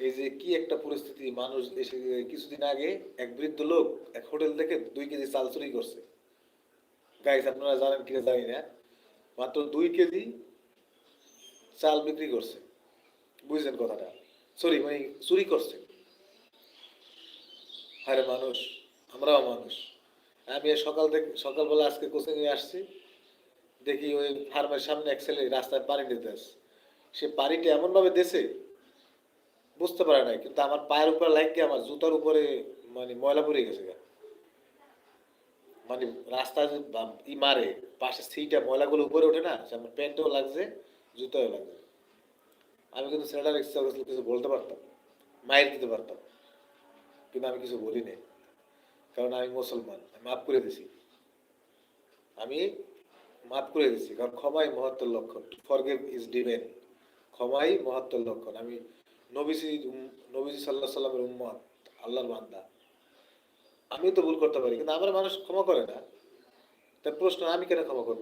এই যে কি একটা পরিস্থিতি, মানুষ এসে কিছুদিন আগে এক বৃদ্ধ লোক এক হোটেল থেকে 2 কেজি চাল চুরি করছে। গাইস, আপনারা জানেন কিনা জানি না, মাত্র 2 কেজি চাল বিক্রি করছে। বুঝছেন কথাটা? সরি, মানে চুরি করছে। আরে মানুষ, আমরাও মানুষ। আমি সকালবেলা আজকে কোচিং এ আসছি, দেখি ওই ফার্মের সামনে এক ছেলে রাস্তায় পানি দিতে আসছে। সে পানিটা এমন ভাবে দেছে, বুঝতে পারে নাই, কিন্তু আমার পায়ের উপরে লাগিয়ে আমার জুতার উপরে মানে ময়লা পড়ে গেছে গা। মানে রাস্তায় যে ই মারে, পাশে সিটা ময়লাগুলো উপরে ওঠে না, সে আমার প্যান্টেও লাগছে, জুতাও লাগছে। আমি কিন্তু ছেলেটার ইচ্ছা করছিল কিছু বলতে পারতাম, মায়ের দিতে পারতাম, কিন্তু আমি কিছু বলি নাই। কারণ আমি মুসলমান, আমি মাফ করে দিছি। আমি মাফ করে দিছি, কারণ ক্ষমাই মহত্বের লক্ষণ। To forgive is divine. ক্ষমাই মহত্বের লক্ষণ। আমি নবীজি নবীজি সাল্লাহ সাল্লামের উম্মত, আল্লাহর বান্দা। আমিও তো ভুল করতে পারি, কিন্তু আমার মানুষ ক্ষমা করে না। তার প্রশ্ন, আমি কেন ক্ষমা করবো?